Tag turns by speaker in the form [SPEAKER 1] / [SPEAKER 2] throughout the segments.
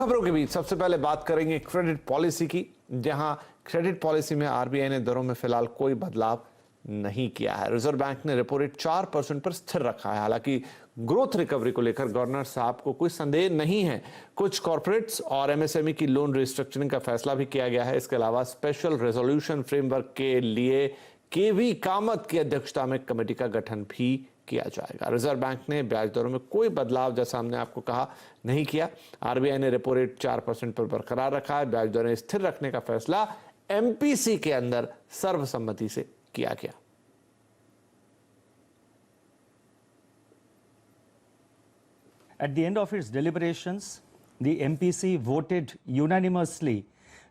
[SPEAKER 1] खबरों के बीच सबसे पहले बात करेंगे क्रेडिट पॉलिसी की, जहां क्रेडिट पॉलिसी में आरबीआई ने दरों में फिलहाल कोई बदलाव नहीं किया है। रिजर्व बैंक ने रेपो रेट 4% पर स्थिर रखा है। हालांकि ग्रोथ रिकवरी को लेकर गवर्नर साहब को कोई संदेह नहीं है। कुछ कॉर्पोरेट्स और एमएसएमई की लोन रिस्ट्रक्चरिंग का फैसला भी किया गया है। इसके अलावा स्पेशल रेजोल्यूशन फ्रेमवर्क के लिए केवी कामत की अध्यक्षता में कमेटी का गठन भी किया जाएगा। रिजर्व बैंक ने ब्याज दरों में कोई बदलाव, जैसा हमने आपको कहा, नहीं किया। आरबीआई ने रेपो रेट 4% पर बरकरार रखा है। ब्याज दरें स्थिर रखने का फैसला एमपीसी के अंदर सर्वसम्मति से किया गया।
[SPEAKER 2] At the end of its deliberations, the MPC voted unanimously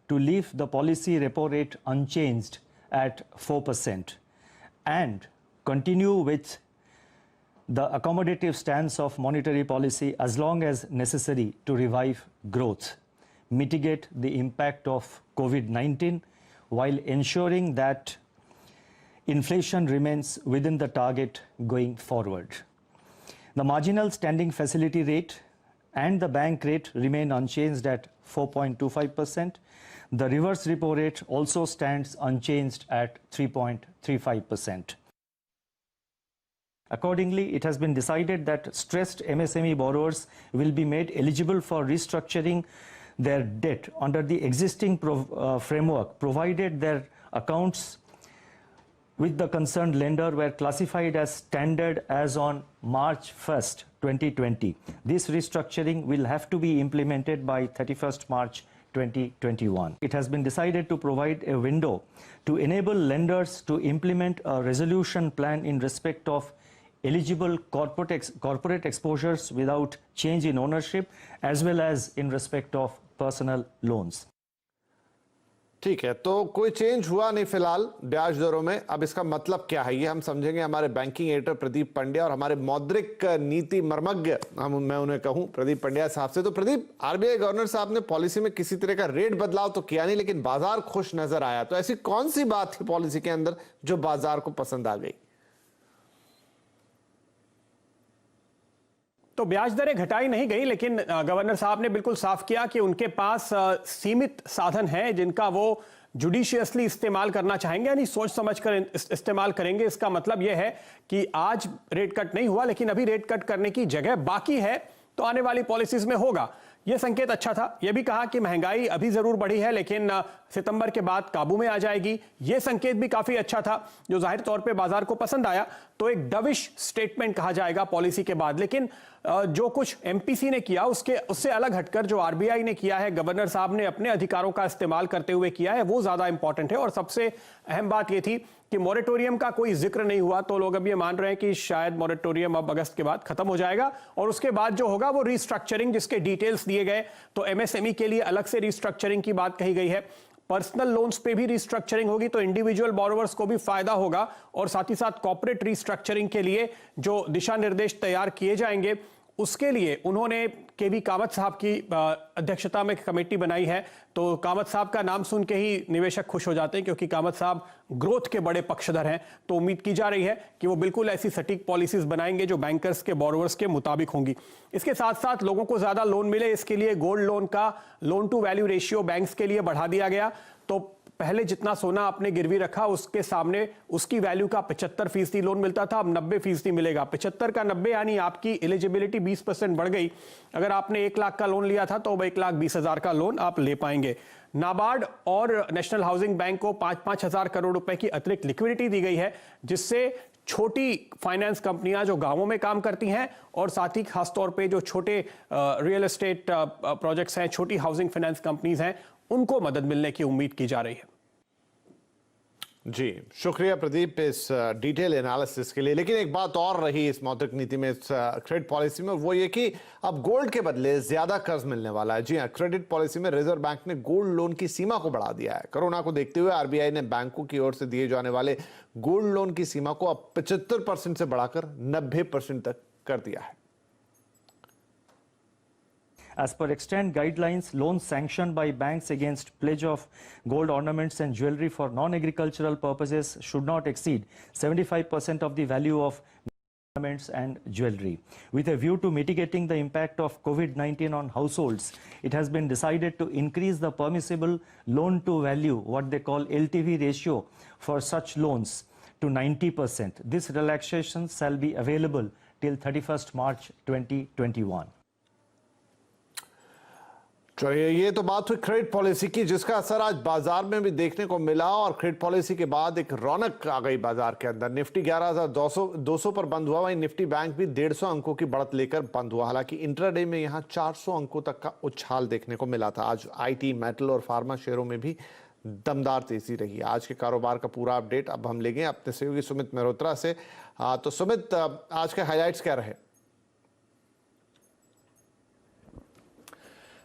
[SPEAKER 2] to leave the policy repo rate unchanged at 4% and continue with the accommodative stance of monetary policy as long as necessary to revive growth, mitigate the impact of COVID-19 while ensuring that inflation remains within the target going forward. The marginal standing facility rate and the bank rate remain unchanged at 4.25%. The reverse repo rate also stands unchanged at 3.35%. Accordingly, it has been decided that stressed MSME borrowers will be made eligible for restructuring their debt under the existing framework, provided their accounts with the concerned lender were classified as standard as on March 1st, 2020. This restructuring will have to be implemented by 31st March 2021. It has been decided to provide a window to enable lenders to implement a resolution plan in respect of eligible corporate exposures without change in ownership, as well as in respect of personal loans.
[SPEAKER 1] ठीक है, तो कोई change हुआ नहीं फिलहाल ब्याज दरों में। अब इसका मतलब क्या है, ये हम समझेंगे हमारे बैंकिंग एडिटर प्रदीप पंड्या और हमारे मौद्रिक नीति मर्मज्ञ, मैं उन्हें कहूं, प्रदीप पंड्या साहब से। तो प्रदीप, आरबीआई गवर्नर साहब ने पॉलिसी में किसी तरह का रेट बदलाव तो किया नहीं, लेकिन बाजार खुश नजर आया। तो ऐसी कौन सी बात थी पॉलिसी के अंदर जो बाजार को पसंद आ गई?
[SPEAKER 3] तो ब्याज दरें घटाई नहीं गई, लेकिन गवर्नर साहब ने बिल्कुल साफ किया कि उनके पास सीमित साधन हैं जिनका वो जुडिशियसली इस्तेमाल करना चाहेंगे, यानी सोच समझकर इस्तेमाल करेंगे। इसका मतलब यह है कि आज रेट कट नहीं हुआ, लेकिन अभी रेट कट करने की जगह बाकी है, तो आने वाली पॉलिसीज में होगा। यह संकेत अच्छा था। यह भी कहा कि महंगाई अभी जरूर बढ़ी है, लेकिन सितंबर के बाद काबू में आ जाएगी। यह संकेत भी काफी अच्छा था, जो जाहिर तौर पे बाजार को पसंद आया। तो एक डविश स्टेटमेंट कहा जाएगा पॉलिसी के बाद। लेकिन जो कुछ एमपीसी ने किया उससे अलग हटकर जो आरबीआई ने किया है, गवर्नर साहब ने अपने अधिकारों का इस्तेमाल करते हुए किया है, वो ज्यादा इंपॉर्टेंट है। और सबसे अहम बात यह थी कि मॉरेटोरियम का कोई जिक्र नहीं हुआ। तो लोग अब ये मान रहे हैं कि शायद मॉरेटोरियम अब अगस्त के बाद खत्म हो जाएगा और उसके बाद जो होगा वो रिस्ट्रक्चरिंग, जिसके डिटेल्स दिए गए। तो एमएसएमई के लिए अलग से रिस्ट्रक्चरिंग की बात कही गई है। पर्सनल लोन्स पे भी रिस्ट्रक्चरिंग होगी, तो इंडिविजुअल बोरोवर्स को भी फायदा होगा। और साथ ही साथ कॉर्पोरेट रिस्ट्रक्चरिंग के लिए जो दिशा निर्देश तैयार किए जाएंगे, उसके लिए उन्होंने केवी कामत साहब की अध्यक्षता में कमेटी बनाई है। तो कामत साहब का नाम सुन के ही निवेशक खुश हो जाते हैं, क्योंकि कामत साहब ग्रोथ के बड़े पक्षधर हैं। तो उम्मीद की जा रही है कि वो बिल्कुल ऐसी सटीक पॉलिसीज बनाएंगे जो बैंकर्स के बोरोवर्स के मुताबिक होंगी। इसके साथ साथ लोगों को ज्यादा लोन मिले, इसके लिए गोल्ड लोन का loan to value ratio banks के लिए बढ़ा दिया गया। तो पहले जितना सोना आपने गिरवी रखा, उसके सामने उसकी वैल्यू का 75% लोन मिलता था, अब 90% मिलेगा। 75 का 90 यानी आपकी एलिजिबिलिटी 20% बढ़ गई। अगर आपने 1 लाख का लोन लिया था तो अब 1,20,000 का लोन आप ले पाएंगे। नाबार्ड और नेशनल हाउसिंग बैंक को 5-5 हजार करोड़ रुपए की अतिरिक्त लिक्विडिटी दी गई है, जिससे छोटी फाइनेंस कंपनियां जो गांवों में काम करती हैं और साथ ही खासतौर पे जो छोटे रियल एस्टेट प्रोजेक्ट्स हैं, छोटी हाउसिंग फाइनेंस कंपनीज हैं, उनको मदद मिलने की उम्मीद की जा रही है।
[SPEAKER 1] जी, शुक्रिया प्रदीप इस डिटेल एनालिसिस के लिए। लेकिन एक बात और रही इस मौद्रिक नीति में, इस क्रेडिट पॉलिसी में, वो ये कि अब गोल्ड के बदले ज्यादा कर्ज मिलने वाला है। जी हां, क्रेडिट पॉलिसी में रिजर्व बैंक ने गोल्ड लोन की सीमा को बढ़ा दिया है। कोरोना को देखते हुए आरबीआई ने बैंकों की ओर से दिए जाने वाले गोल्ड लोन की सीमा को अब 75% से बढ़ाकर 90% तक कर दिया है।
[SPEAKER 2] As per extant guidelines, loans sanctioned by banks against pledge of gold ornaments and jewelry for non-agricultural purposes should not exceed 75% of the value of ornaments and jewelry. With a view to mitigating the impact of COVID-19 on households, it has been decided to increase the permissible loan to value, what they call LTV ratio, for such loans to 90%. This relaxation shall be available till 31st March 2021.
[SPEAKER 1] चलिए, ये तो बात हुई credit policy की, जिसका असर आज बाजार में भी देखने को मिला। और क्रेडिट पॉलिसी के बाद एक रौनक आ गई बाजार के अंदर। निफ्टी 11,200 पर बंद हुआ, वहीं निफ्टी बैंक भी 150 अंकों की बढ़त लेकर बंद हुआ। हालांकि इंट्राडे में यहां 400 अंकों तक का उछाल देखने को मिला था। आज आईटी, मेटल और फार्मा शेयरों में भी दमदार तेजी रही। आज के कारोबार का पूरा अपडेट अब हम लेंगे अपने सहयोगी सुमित मेहरोत्रा से। तो सुमित, आज के हाईलाइट्स क्या रहे?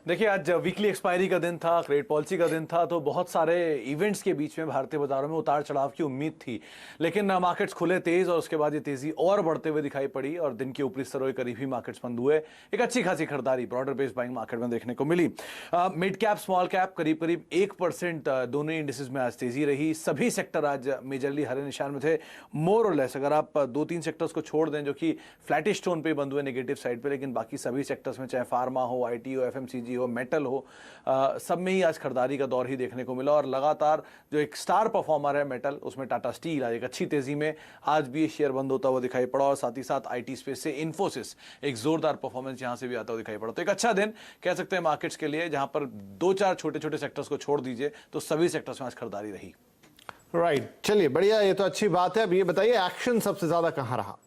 [SPEAKER 4] देखिए, आज वीकली एक्सपायरी का दिन था, क्रेडिट पॉलिसी का दिन था, तो बहुत सारे इवेंट्स के बीच में भारतीय बाजारों में उतार चढ़ाव की उम्मीद थी। लेकिन मार्केट्स खुले तेज और उसके बाद ये तेजी और बढ़ते हुए दिखाई पड़ी और दिन के ऊपरी स्तरों के करीब ही मार्केट्स बंद हुए। एक अच्छी खासी खरीदारी ब्रॉडर बेस्ड बाइंग मार्केट में देखने को मिली। मिड कैप, स्मॉल कैप करीब करीब 1% दोनों इंडिसेस में आज तेजी रही। सभी सेक्टर आज मेजरली हरे निशान में थे, मोर और लेस। अगर आप 2-3 सेक्टर्स को छोड़ दें जो कि फ्लैटिश टोन पे बंद हुए नेगेटिव साइड पे, लेकिन बाकी सभी सेक्टर्स में, चाहे फार्मा हो, आईटी हो, एफएमसीजी हो, मेटल हो, सब में ही आज खरीदारी का दौर ही देखने को मिला। और लगातार जो एक स्टार परफॉर्मर है मेटल, उसमें टाटा स्टील आज एक अच्छी तेजी में, आज भी ये शेयर बंद होता हुआ दिखाई पड़ा। और साथ ही साथ आईटी स्पेस से इन्फोसिस एक जोरदार परफॉर्मेंस यहां से भी आता हुआ दिखाई पड़ा। तो एक अच्छा दिन कह सकते हैं मार्केट्स के लिए, जहां पर 2-4 छोटे छोटे सेक्टर्स को छोड़ दीजिए तो सभी सेक्टर्स में आज खरीदारी रही।
[SPEAKER 1] राइट, चलिए, बढ़िया, ये तो अच्छी बात है। अब ये बताइए, एक्शन सबसे ज्यादा कहां रहा?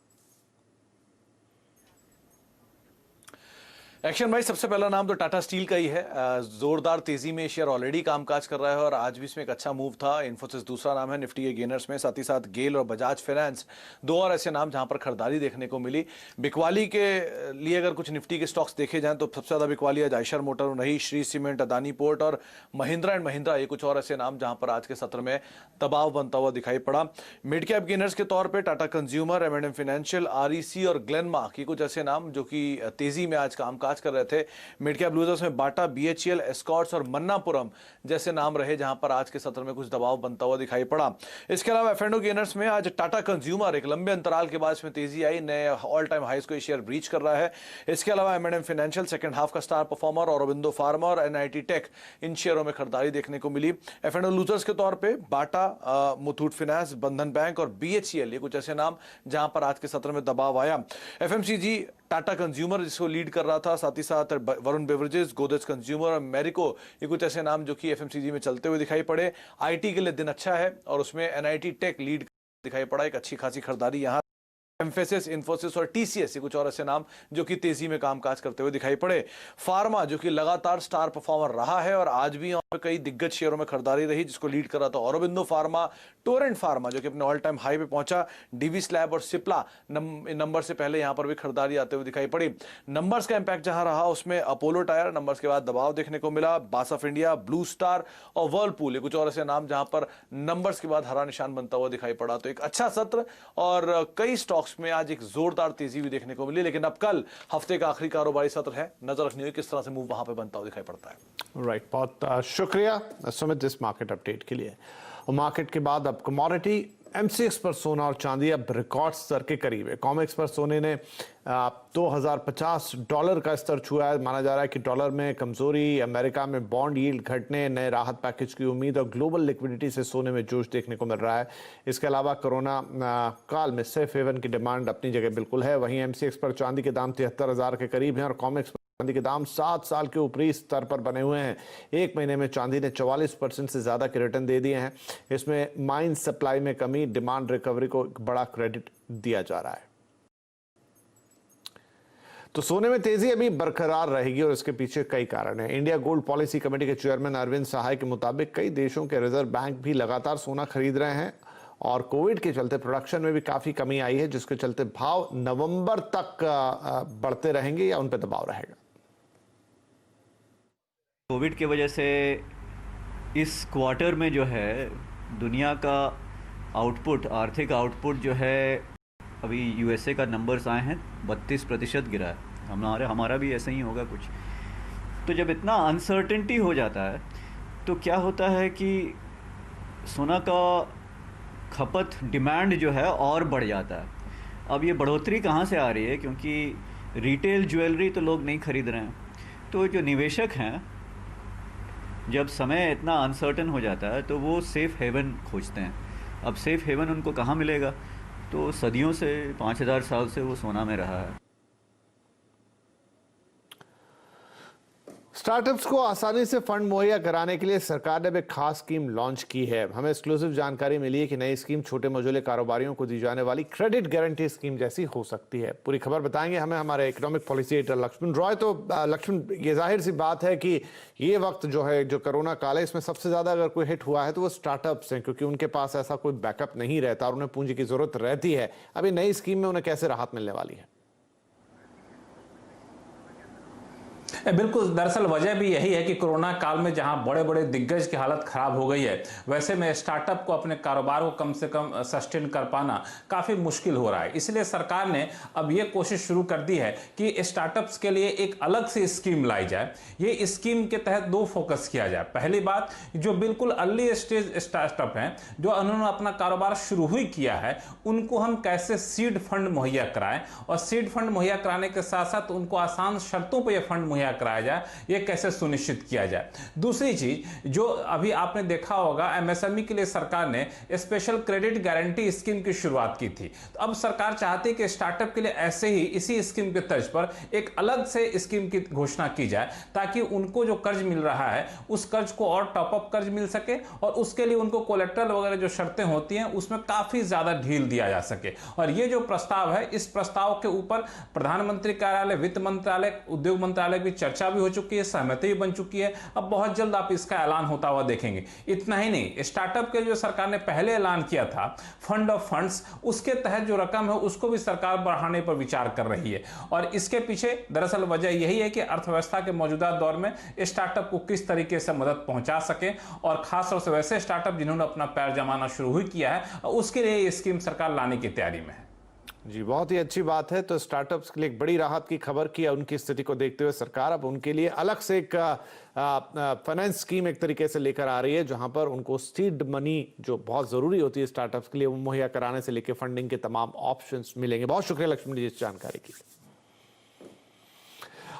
[SPEAKER 4] एक्शन भाई, सबसे पहला नाम तो टाटा स्टील का ही है। जोरदार तेजी में शेयर ऑलरेडी कामकाज कर रहा है और आज भी इसमें एक अच्छा मूव था। इन्फोसिस दूसरा नाम है निफ्टी के गेनर्स में। साथ ही साथ गेल और बजाज फाइनेंस दो और ऐसे नाम जहां पर खरीदारी देखने को मिली। बिकवाली के लिए अगर कुछ निफ्टी के स्टॉक्स देखे जाएं तो सबसे ज्यादा बिकवाली आज आयशर मोटर रही, श्री सीमेंट, अदानी पोर्ट और महिंद्रा एंड महिंद्रा, ये कुछ और ऐसे नाम जहां पर आज के सत्र में दबाव बनता हुआ दिखाई पड़ा। मिड कैप गेनर्स के तौर पर टाटा कंज्यूमर, एम&एम फाइनेंशियल, आरईसी और ग्लेनमार्क, ये कुछ ऐसे नाम जो कि तेजी में आज कामकाज कर रहे थे। मिड कैप लूजर्स में बाटा, बीएचईएल, एस्कॉर्ट्स और मन्नापुरम जैसे नाम रहे, जहां पर आज के सत्र में कुछ दबाव बनता हुआ दिखाई पड़ा। इसके अलावा एफ&ओ गेनर्स में आज टाटा कंज्यूमर एक लंबे अंतराल के बाद इसमें तेजी आई, नए ऑल टाइम हाईज को शेयर ब्रीच कर रहा है। इसके अलावा एम&एम फाइनेंशियल सेकंड हाफ का स्टार परफॉर्मर, औरोबिंदो फार्मा और एनआईटी टेक, इन शेयरों में खरीदारी देखने को मिली। एफ&ओ लूजर्स के तौर पर बाटा, मुथूट फाइनेंस, बंधन बैंक और बीएचईएल, ये कुछ ऐसे नाम जहां पर आज के सत्र में दबाव आया। एफएमसीजी, टाटा कंज्यूमर जिसको लीड कर रहा था, साथ ही साथ वरुण बेवरेजेस, गोदरेज कंज्यूमर और मैरिको, ये कुछ ऐसे नाम जो कि एफएमसीजी में चलते हुए दिखाई पड़े। आईटी के लिए दिन अच्छा है और उसमें एनआईटी टेक लीड दिखाई पड़ा। एक अच्छी खासी खरीदारी यहां। एम्फेसिस, इन्फोसिस और टीसीएस, ये कुछ और ऐसे नाम जो कि तेजी में कामकाज करते हुए दिखाई पड़े। फार्मा जो कि लगातार स्टार परफॉर्मर रहा है और आज भी यहाँ पे कई दिग्गज शेयरों में खरीदारी रही, जिसको लीड कर रहा था औरोबिंदो फार्मा, टोरेंट फार्मा जो कि अपने ऑल टाइम हाई पे पहुंचा, डीवी स्लैब और सिप्ला नंबर से पहले यहां पर भी खरीदारी आते हुए दिखाई पड़ी। नंबर्स का इंपैक्ट जहां रहा उसमें अपोलो टायर नंबर्स के बाद दबाव देखने को मिला। बास ऑफ इंडिया, ब्लू स्टार और वर्लपूल, ये कुछ और ऐसे नाम जहां पर नंबर्स के बाद हरा निशान बनता हुआ दिखाई पड़ा। तो एक अच्छा सत्र और कई स्टॉक्स में आज एक जोरदार तेजी भी देखने को मिली। लेकिन अब कल हफ्ते का आखिरी कारोबारी सत्र है, नजर रखनी होगी किस तरह से मूव वहां पे बनता हुआ दिखाई पड़ता है।
[SPEAKER 1] राइट, बहुत शुक्रिया सुमित इस मार्केट अपडेट के लिए। और मार्केट के बाद अब कमोडिटी एमसीएक्स पर सोना और चांदी अब रिकॉर्ड स्तर के करीब है। कॉमेक्स पर सोने ने $2050 का स्तर छुआ है। माना जा रहा है कि डॉलर में कमजोरी, अमेरिका में बॉन्ड यील्ड घटने, नए राहत पैकेज की उम्मीद और ग्लोबल लिक्विडिटी से सोने में जोश देखने को मिल रहा है। इसके अलावा कोरोना काल में सेफ हेवन की डिमांड अपनी जगह बिल्कुल है। वहीं एमसीएक्स पर चांदी के दाम 73,000 के करीब हैं और कॉमेक्स चांदी के दाम 7 साल के ऊपरी स्तर पर बने हुए हैं। एक महीने में चांदी ने 44% से ज्यादा के रिटर्न दे दिए हैं। इसमें माइन सप्लाई में कमी, डिमांड रिकवरी को एक बड़ा क्रेडिट दिया जा रहा है। तो सोने में तेजी अभी बरकरार रहेगी और इसके पीछे कई कारण हैं। इंडिया गोल्ड पॉलिसी कमेटी के चेयरमैन अरविंद सहाय के मुताबिक कई देशों के रिजर्व बैंक भी लगातार सोना खरीद रहे हैं और कोविड के चलते प्रोडक्शन में भी काफी कमी आई है, जिसके चलते भाव नवंबर तक बढ़ते रहेंगे या उन पर दबाव रहेगा?
[SPEAKER 5] कोविड की वजह से इस क्वार्टर में जो है दुनिया का आउटपुट, आर्थिक आउटपुट जो है, अभी यूएसए का नंबर्स आए हैं, 32% गिरा है। हमारा भी ऐसा ही होगा कुछ। तो जब इतना अनसर्टेनिटी हो जाता है तो क्या होता है कि सोना का खपत, डिमांड जो है और बढ़ जाता है। अब ये बढ़ोतरी कहाँ से आ रही है, क्योंकि रिटेल ज्वेलरी तो लोग नहीं खरीद रहे हैं, तो जो निवेशक हैं जब समय इतना अनसर्टन हो जाता है तो वो सेफ़ हेवन खोजते हैं। अब सेफ़ हेवन उनको कहाँ मिलेगा? तो सदियों से 5000 साल से वो सोना में रहा है।
[SPEAKER 1] स्टार्टअप्स को आसानी से फंड मुहैया कराने के लिए सरकार ने एक खास स्कीम लॉन्च की है। हमें एक्सक्लूसिव जानकारी मिली है कि नई स्कीम छोटे मझोले कारोबारियों को दी जाने वाली क्रेडिट गारंटी स्कीम जैसी हो सकती है। पूरी खबर बताएंगे हमें हमारे economic policy editor Laxman Roy. तो लक्ष्मण, ये जाहिर सी बात है कि ये वक्त जो है, जो कोरोना काल है, इसमें सबसे ज्यादा अगर कोई हिट हुआ है तो वो स्टार्टअप्स हैं, क्योंकि उनके पास ऐसा कोई बैकअप नहीं रहता और उन्हें पूंजी की जरूरत रहती है। अभी नई स्कीम में उन्हें कैसे राहत मिलने वाली है?
[SPEAKER 6] बिल्कुल, दरअसल वजह भी यही है कि कोरोना काल में जहां बड़े बड़े दिग्गज की हालत खराब हो गई है, वैसे में स्टार्टअप को अपने कारोबार को कम से कम सस्टेन कर पाना काफ़ी मुश्किल हो रहा है। इसलिए सरकार ने अब ये कोशिश शुरू कर दी है कि स्टार्टअप्स के लिए एक अलग से स्कीम लाई जाए। ये स्कीम के तहत दो फोकस किया जाए। पहली बात, जो बिल्कुल अर्ली स्टेज स्टार्टअप हैं, जो उन्होंने अपना कारोबार शुरू ही किया है, उनको हम कैसे सीड फंड मुहैया कराएं, और सीड फंड मुहैया कराने के साथ साथ उनको आसान शर्तों पर यह फंड मुहैया कराया जाए, ये कैसे सुनिश्चित किया जाए। दूसरी चीज, जो अभी आपने देखा होगा, एमएसएमई के लिए सरकार ने स्पेशल क्रेडिट गारंटी स्कीम की शुरुआत की थी। तो अब सरकार चाहती है कि स्टार्टअप के लिए ऐसे ही इसी स्कीम के तर्ज पर एक अलग से स्कीम की घोषणा की जाए, ताकि उनको जो कर्ज मिल रहा है उस कर्ज को और टॉपअप कर्ज मिल सके, और उसके लिए उनको कोलेट्रल वगैरह जो शर्तें होती हैं उसमें काफी ज्यादा ढील दिया जा सके। और ये जो प्रस्ताव है, इस प्रस्ताव के ऊपर प्रधानमंत्री कार्यालय, वित्त मंत्रालय, उद्योग मंत्रालय की चर्चा भी हो चुकी है, सहमति भी बन चुकी है। अब बहुत जल्द आप इसका ऐलान होता हुआ देखेंगे। इतना ही नहीं, स्टार्टअप के जो सरकार ने पहले ऐलान किया था फंड ऑफ फंड्स, उसके तहत जो रकम है उसको भी सरकार बढ़ाने पर विचार कर रही है। और इसके पीछे दरअसल वजह यही है कि अर्थव्यवस्था के मौजूदा दौर में स्टार्टअप को किस तरीके से मदद पहुंचा सके, और खासतौर से वैसे स्टार्टअप जिन्होंने अपना पैर जमाना शुरू ही किया है, उसके लिए ये स्कीम सरकार लाने की तैयारी में है।
[SPEAKER 1] जी, बहुत ही अच्छी बात है। तो स्टार्टअप्स के लिए एक बड़ी राहत की खबर की, उनकी स्थिति को देखते हुए सरकार अब उनके लिए अलग से एक फाइनेंस स्कीम एक तरीके से लेकर आ रही है, जहां पर उनको सीड मनी जो बहुत जरूरी होती है स्टार्टअप्स के लिए, वो मुहैया कराने से लेकर फंडिंग के तमाम ऑप्शंस मिलेंगे। बहुत शुक्रिया लक्ष्मण जी इस जानकारी की।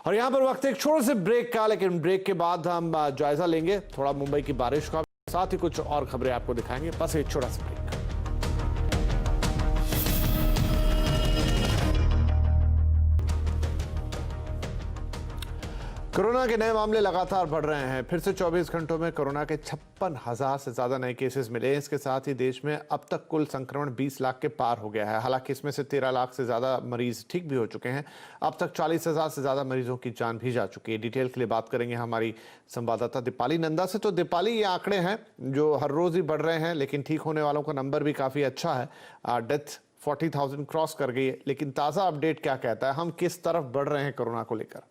[SPEAKER 1] और यहां पर वक्त एक छोटे से ब्रेक का, लेकिन ब्रेक के बाद हम जायजा लेंगे थोड़ा मुंबई की बारिश का, साथ ही कुछ और खबरें आपको दिखाएंगे। बस एक छोटा सा ब्रेक। कोरोना के नए मामले लगातार बढ़ रहे हैं। फिर से 24 घंटों में कोरोना के 56,000 से ज्यादा नए केसेस मिले हैं। इसके साथ ही देश में अब तक कुल संक्रमण 20 लाख के पार हो गया है। हालांकि इसमें से 13 लाख से ज्यादा मरीज ठीक भी हो चुके हैं। अब तक 40,000 से ज्यादा मरीजों की जान भी जा चुकी है। डिटेल के लिए बात करेंगे हमारी संवाददाता दीपाली नंदा से। तो दीपाली, ये आंकड़े हैं जो हर रोज ही बढ़ रहे हैं, लेकिन ठीक होने वालों का नंबर भी काफी अच्छा है। डेथ 40,000 क्रॉस कर गई है, लेकिन ताजा अपडेट क्या कहता है? हम किस तरफ बढ़ रहे हैं कोरोना को लेकर?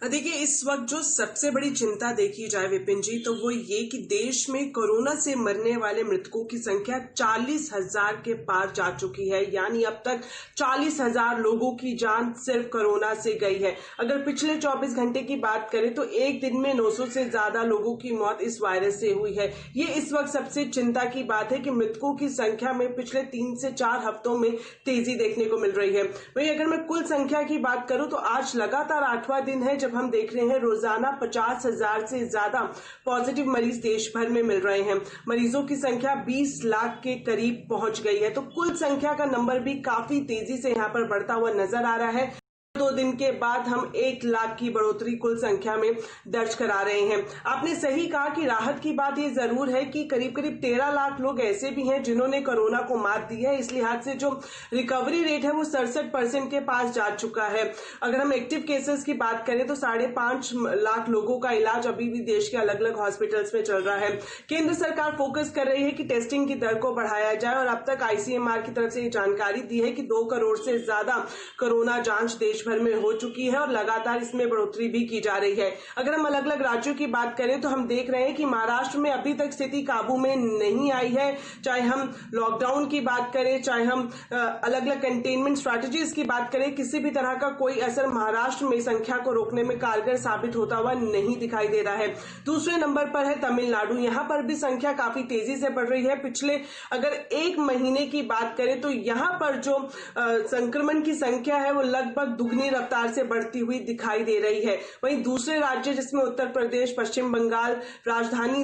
[SPEAKER 7] देखिए, इस वक्त जो सबसे बड़ी चिंता देखी जाए विपिन जी, तो वो ये कि देश में कोरोना से मरने वाले मृतकों की संख्या 40,000 के पार जा चुकी है। यानी अब तक 40,000 लोगों की जान सिर्फ कोरोना से गई है। अगर पिछले 24 घंटे की बात करें तो एक दिन में 900 से ज्यादा लोगों की मौत इस वायरस से हुई है। ये इस वक्त सबसे चिंता की बात है कि मृतकों की संख्या में पिछले 3 से 4 हफ्तों में तेजी देखने को मिल रही है। वहीं अगर मैं कुल संख्या की बात करूं तो आज लगातार 8वां दिन है जब हम देख रहे हैं रोजाना 50,000 से ज्यादा पॉजिटिव मरीज देश भर में मिल रहे हैं। मरीजों की संख्या 20 लाख के करीब पहुंच गई है। तो कुल संख्या का नंबर भी काफी तेजी से यहां पर बढ़ता हुआ नजर आ रहा है। 2 दिन के बाद हम 1 लाख की बढ़ोतरी कुल संख्या में दर्ज करा रहे हैं। आपने सही कहा कि राहत की बात यह जरूर है कि करीब 13 लाख लोग ऐसे भी हैं जिन्होंने कोरोना को मात दी है। इस लिहाज से जो रिकवरी रेट है वो 67% के पास जा चुका है। अगर हम एक्टिव केसेस की बात करें तो 5.5 लाख लोगों का इलाज अभी भी देश के अलग अलग हॉस्पिटल्स में चल रहा है। केंद्र सरकार फोकस कर रही है कि टेस्टिंग की दर को बढ़ाया जाए, और अब तक ICMR की तरफ से ये जानकारी दी है कि 2 करोड़ से ज्यादा कोरोना जांच देश भर में हो चुकी है और लगातार इसमें बढ़ोतरी भी की जा रही है। अगर हम अलग अलग राज्यों की बात करें तो हम देख रहे हैं कि महाराष्ट्र में अभी तक स्थिति काबू में नहीं आई है। चाहे हम लॉकडाउन की बात करें, चाहे हम अलग अलग कंटेनमेंट स्ट्रैटेजीज की बात करें, किसी भी तरह का कोई असर महाराष्ट्र में संख्या को रोकने में कारगर साबित होता हुआ नहीं दिखाई दे रहा है। दूसरे नंबर पर है तमिलनाडु। यहां पर भी संख्या काफी तेजी से बढ़ रही है। पिछले अगर एक महीने की बात करें तो यहां पर जो संक्रमण की संख्या है वो लगभग दुगनी रफ्तार से बढ़ती हुई दिखाई दे रही है। वहीं दूसरे राज्य जिसमें उत्तर प्रदेश, पश्चिम बंगाल, राजधानी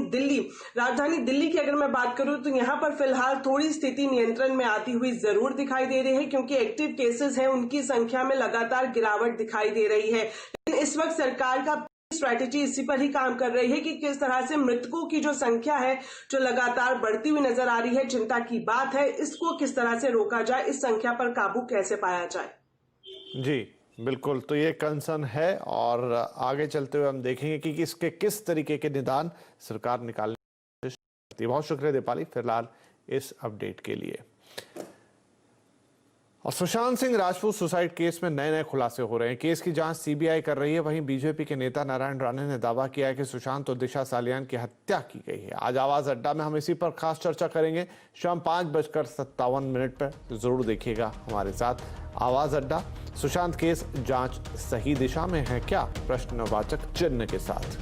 [SPEAKER 7] दिल्ली की अगर मैं बात करूं तो यहां पर फिलहाल थोड़ी स्थिति नियंत्रण में आती हुई जरूर दिखाई दे रही है, क्योंकि एक्टिव केसेस हैं उनकी संख्या में लगातार गिरावट दिखाई दे रही है। लेकिन इस वक्त सरकार का स्ट्रैटेजी इसी पर ही काम कर रही है कि किस तरह से मृतकों की जो संख्या है जो लगातार बढ़ती हुई नजर आ रही है, चिंता की बात है, इसको किस तरह से रोका जाए, इस संख्या पर काबू कैसे पाया जाए। जी
[SPEAKER 1] बिल्कुल, तो ये कंसर्न है और आगे चलते हुए हम देखेंगे कि इसके किस तरीके के निदान सरकार निकालने की कोशिश करती है। बहुत शुक्रिया दीपाली फिलहाल इस अपडेट के लिए। और सुशांत सिंह राजपूत सुसाइड केस में नए नए खुलासे हो रहे हैं। केस की जांच सीबीआई कर रही है। वहीं बीजेपी के नेता नारायण राणे ने दावा किया है कि सुशांत और दिशा सालियान की हत्या की गई है। आज आवाज अड्डा में हम इसी पर खास चर्चा करेंगे शाम 5:57 पर। तो जरूर देखिएगा हमारे साथ आवाज अड्डा। सुशांत केस जांच सही दिशा में है क्या? प्रश्नवाचक चिन्ह के साथ।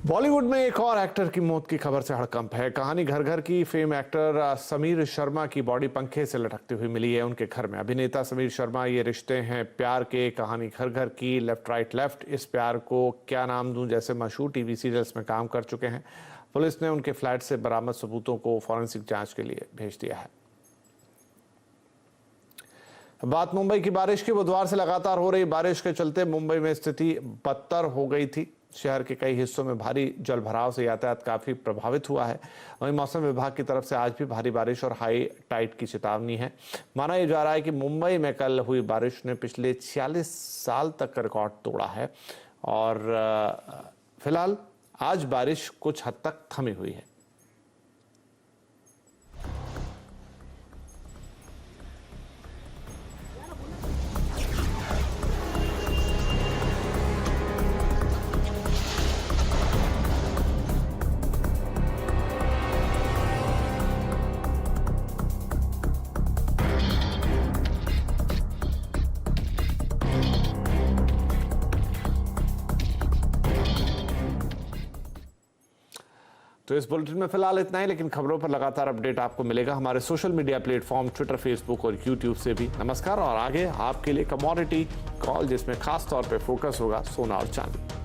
[SPEAKER 1] बॉलीवुड में एक और एक्टर की मौत की खबर से हड़कंप है। कहानी घर घर की। फेम एक्टर समीर शर्मा की बॉडी पंखे से लटकती हुई मिली है उनके घर में। अभिनेता समीर शर्मा, ये रिश्ते हैं प्यार के, कहानी घर घर की, लेफ्ट राइट लेफ्ट। इस प्यार को क्या नाम दूं जैसे मशहूर टीवी सीरियल्स में काम कर चुके हैं। पुलिस ने उनके फ्लैट से बरामद सबूतों को फॉरेंसिक जांच के लिए भेज दिया है। बात मुंबई की बारिश की। बुधवार से लगातार हो रही बारिश के चलते मुंबई में स्थिति बदतर हो गई थी। शहर के कई हिस्सों में भारी जलभराव से यातायात काफी प्रभावित हुआ है। वहीं मौसम विभाग की तरफ से आज भी भारी बारिश और हाई टाइड की चेतावनी है। माना यह जा रहा है कि मुंबई में कल हुई बारिश ने पिछले 46 साल तक रिकॉर्ड तोड़ा है और फिलहाल आज बारिश कुछ हद तक थमी हुई है। तो इस बुलेटिन में फिलहाल इतना ही, लेकिन खबरों पर लगातार अपडेट आपको मिलेगा हमारे social media platform Twitter, Facebook और यूट्यूब से भी। नमस्कार। और आगे आपके लिए कमोडिटी कॉल जिसमें खास तौर पे फोकस होगा सोना और चांदी।